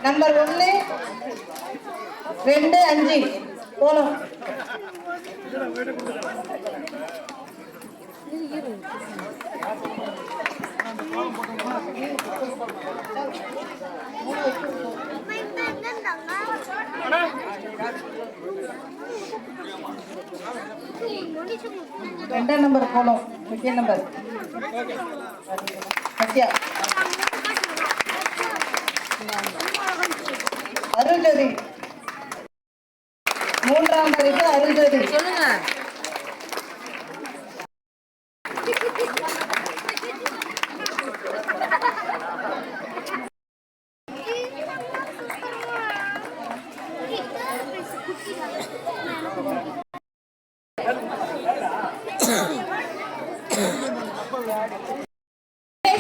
Number 1 2 5 போலாம். ரெண்டாம் number போனோம். Second number Sathya. அருள்ஜோதி மூன்றாம் பரிசு அருள்ஜோதி. சொல்லுங்க.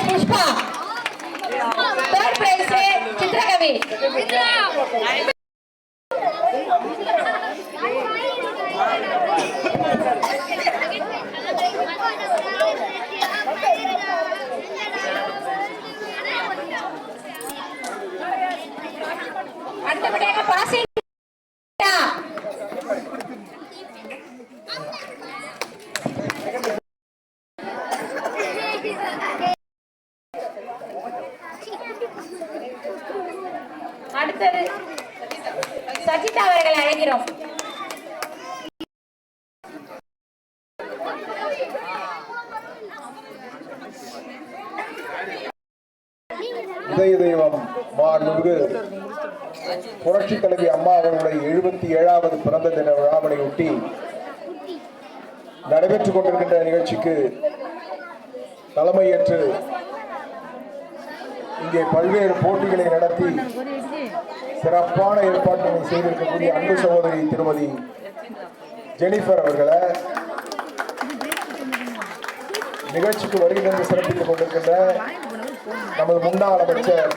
புஷ்பா. தேர்ட் பிரைஸ் சித்ரகவி. அடுத்தபடியாக பாசி. அடுத்தது சஜிதா அவர்களை அழைக்கிறோம். இதய தெய்வம் மாண்புமிகு புரட்சி தலைவி அம்மா அவர்களுடைய 77வது பிறந்த தின விழாவினையொட்டி நடைபெற்றுக் கொண்டிருக்கின்ற நிகழ்ச்சிக்கு தலைமையேற்று இங்கே பல்வேறு போட்டிகளை நடத்தி சிறப்பான ஏற்பாடுகளை செய்திருக்கக்கூடிய அன்பு சகோதரி திருமதி ஜெனிஃபர் அவர்களை நிகழ்ச்சிக்கு வருகை தந்து சிறப்பித்துக் கொண்டிருக்கின்ற நமது முன்னாள் அமைச்சர்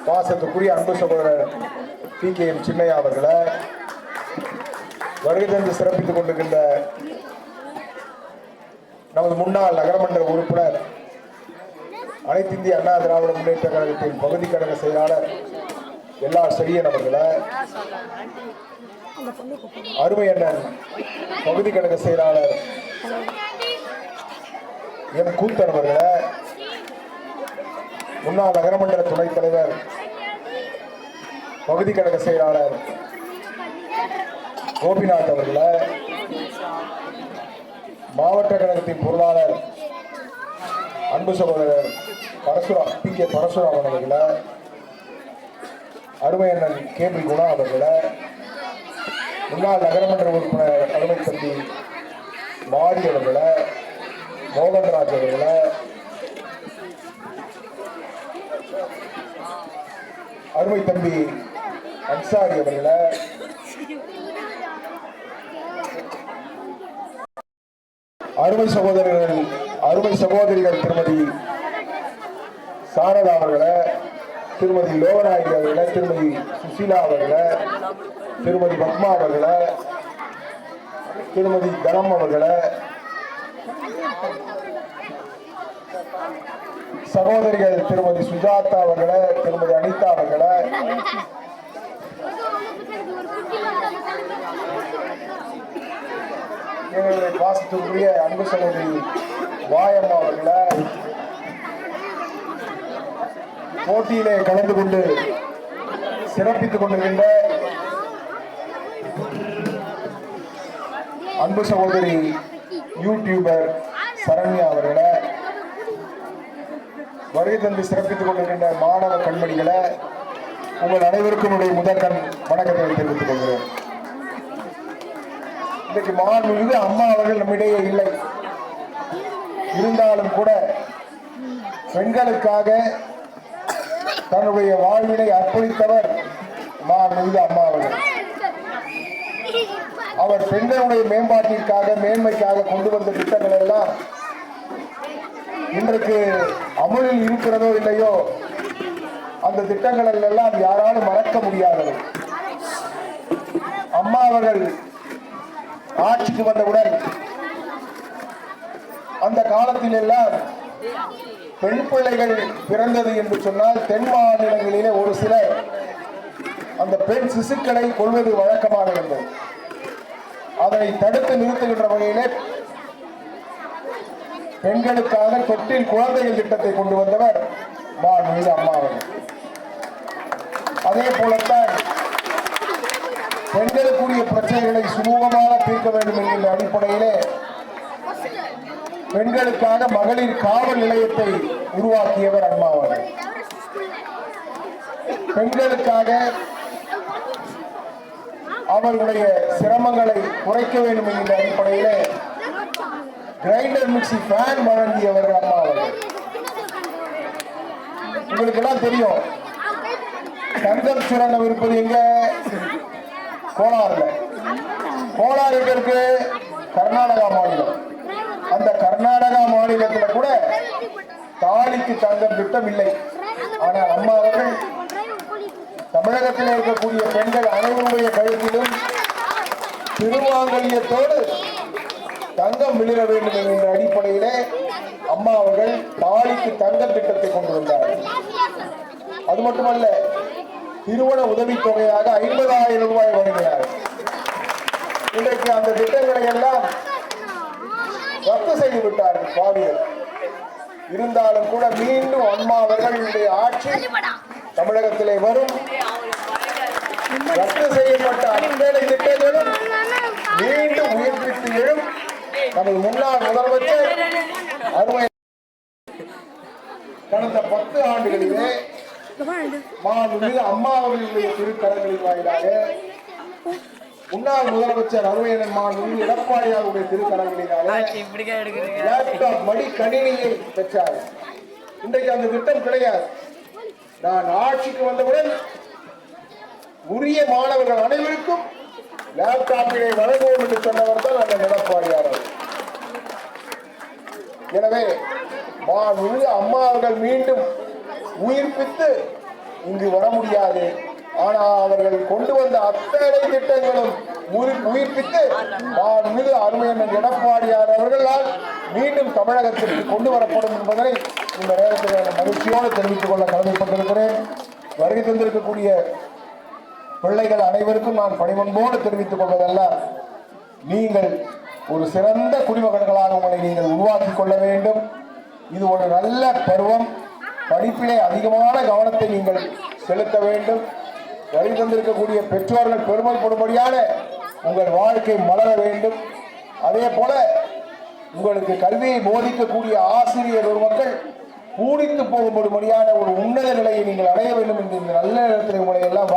பாசத்துக்குரிய அன்பு சகோதரர் PKM சின்னையா அவர்களை வருகை தந்து சிறப்பித்துக் கொண்டிருக்கின்ற நமது முன்னாள் நகரமன்ற உறுப்பினர் அனைத்து இந்திய அண்ணா திராவிட முன்னேற்ற கழகத்தின் பகுதி கழக செயலாளர் எல்லார் செடியன் அவர்களை, அருமை அண்ணன் பகுதி கழக செயலாளர் எம் கூத்தன் அவர்களை, முன்னாள் நகரமன்ற துணைத் தலைவர் பகுதி கழக செயலாளர் கோபிநாத் அவர்களை, மாவட்ட கழகத்தின் பொருளாளர் அன்பு சகோதரர் PK பரசுராமன் அவர்களை, அருமை அண்ணன் KP குணா அவர்களை, முன்னாள் நகரமன்ற உறுப்பினர் அருமை தம்பி மாரி அவர்களை, மோகன்ராஜ் அவர்களை, அருமை தம்பி அன்சாரி அவர்களை, அருமை சகோதரிகள் திருமதி சாரதா அவர்களை, திருமதி லோகநாயகி அவர்களை, திருமதி சுசீலா அவர்களை, திருமதி பத்மா அவர்களை, திருமதி தனம் அவர்களை, சகோதரிகள் திருமதி சுஜாதா அவர்களை, திருமதி அனிதா அவர்களை, எங்களுடைய பாசத்துக்குரிய அன்பு சகோதரி வாயம்மா அவர்களை, போட்டியிலே கலந்து கொண்டு சிறப்பித்துக் கொண்டிருக்கின்ற அன்பு சகோதரி யூடியூபர் சரண்யா அவர்களை, வருகை தந்து சிறப்பித்துக் கொண்டிருக்கின்ற மாணவ கண்மணிகளை, உங்கள் அனைவருக்கும் முதற்கண் வணக்கத்தை தெரிவித்துக் கொள்கிறேன். இன்றைக்கு மாண்புமிகு அம்மா அவர்கள் நம்மிடையே இல்லை. இருந்தாலும் கூட பெண்களுக்காக தன்னுடைய வாழ்வினை அர்ப்பணித்தவர் மாண்புமிகு அம்மா அவர்கள். அவர் பெண்களுடைய மேம்பாட்டிற்காக மேன்மைக்காக கொண்டு வந்த திட்டங்கள் எல்லாம் இன்றைக்கு அமலில் இருக்கிறதோ இல்லையோ, அந்த திட்டங்கள் எல்லாம் யாராலும் மறக்க முடியாதது. அம்மா அவர்கள் ஆட்சிக்கு வந்தவுடன் அந்த காலத்தில் எல்லாம் பெண் பிள்ளைகள் பிறந்தது என்று சொன்னால் தென் மாநிலங்களிலே ஒரு சிலர் பெண் சிசுக்களை கொள்வது வழக்கமாக இருந்தது. அதனை தடுத்து நிறுத்துகின்ற வகையிலே பெண்களுக்காக தொட்டில் குழந்தைகள் திட்டத்தை கொண்டு வந்தவர் மாண்புமிகு அம்மா அவர்கள். அதே போலத்தான் பெண்களுக்குரிய பிரச்சனைகளை சுமூகமாக தீர்க்க வேண்டும் என்கின்ற அடிப்படையிலே பெண்களுக்காக மகளிர் காவல் நிலையத்தை உருவாக்கியவர் அம்மா அவர்கள். பெண்களுக்காக அவர்களுடைய சிரமங்களை குறைக்க வேண்டும் என்கின்ற அடிப்படையிலே கிரைண்டர் மிக்சி ஃபேன் வழங்கியவர்கள் அம்மா அவர்கள். உங்களுக்கு எல்லாம் தெரியும், தங்கம் சுரங்கம் இருப்பது எங்க? கோலாறுல. கோலாறு எங்க இருக்கு? கர்நாடகா மாநிலம். அந்த கர்நாடகா மாநிலத்தில் கூட தாலிக்கு தங்கம் திட்டம் இல்லை. ஆனால் அம்மா அவர்கள் தமிழகத்தில் இருக்கக்கூடிய பெண்கள் அனைவருடைய கழுத்திலும் திருமாங்கல்யத்தோடு தங்கம் விழுக வேண்டும் என்கின்ற அடிப்படையிலே அம்மா அவர்கள் தாலிக்கு தங்கம் திட்டத்தை கொண்டு வந்தார்கள். அது மட்டுமல்ல, திருமண உதவித்தொகையாக 50,000 ரூபாய் வழங்கினார். இன்றைக்கு அந்த திட்டங்களை எல்லாம் ரத்து செய்து விட்டார்கள் பாவிகள். இருந்தாலும் கூட மீண்டும் அம்மா அவர்களுடைய ஆட்சி தமிழகத்திலே வரும். ரத்து செய்யப்பட்ட அத்தனை திட்டங்களும் மீண்டும் உயிர்ப்பித்து எழும். நமது முன்னாள் முதலமைச்சர் அருமை கடந்த 10 ஆண்டுகளிலே மாண்புமிகு அம்மா அவர்களுடைய திருக்கரங்களின் வாயிலாக முன்னாள் முதலமைச்சர் அருமையண்ணன் மாண்புமிகு எடப்பாடியாருடைய திருக்கரங்களினாலே லேப்டாப் மடிக்கணினியை பெற்றார். இன்றைக்கு அந்த திட்டம் கிடையாது. நான் ஆட்சிக்கு வந்தவுடன் உரிய மாணவர்கள் அனைவருக்கும் லேப்டாப்பினை வழங்குவோம் என்று சொன்னவர் தான் அந்த எடப்பாடியார். எனவே மாண்புமிகு அம்மா அவர்கள் மீண்டும் உயிர்ப்பித்து இங்கு வர முடியாது. ஆனால் அவர்கள் கொண்டு வந்த அத்தனை திட்டங்களும் உயிர்ப்பித்து மாண்புமிகு அருமையண்ணன் எடப்பாடியார் அவர்களால் மீண்டும் தமிழகத்திற்கு கொண்டு வரப்படும் என்பதனை இந்த நேரத்தில் மகிழ்ச்சியோடு தெரிவித்துக் கொள்ள கடமைப்பட்டிருக்கிறேன். வருகை தந்திருக்கக்கூடிய பிள்ளைகள் அனைவருக்கும் நான் பணிவன்போடு தெரிவித்துக் கொள்வதெல்லாம், நீங்கள் ஒரு சிறந்த குடிமகன்களாக உங்களை நீங்கள் உருவாக்கிக் கொள்ள வேண்டும். இது ஒரு நல்ல பருவம். படிப்பிலே அதிகமான கவனத்தை நீங்கள் செலுத்த வேண்டும். வருகை தந்திருக்கக்கூடிய பெற்றோர்கள் பெருமைப்படும்படியான உங்கள் வாழ்க்கை மலர வேண்டும். அதே போல உங்களுக்கு கல்வியை போதிக்கக்கூடிய ஆசிரியர் மக்கள் பூரித்து போகும்படியான ஒரு உன்னத நிலையை நீங்கள் அடைய வேண்டும் என்று இந்த நல்ல நேரத்தில் உங்களை எல்லாம்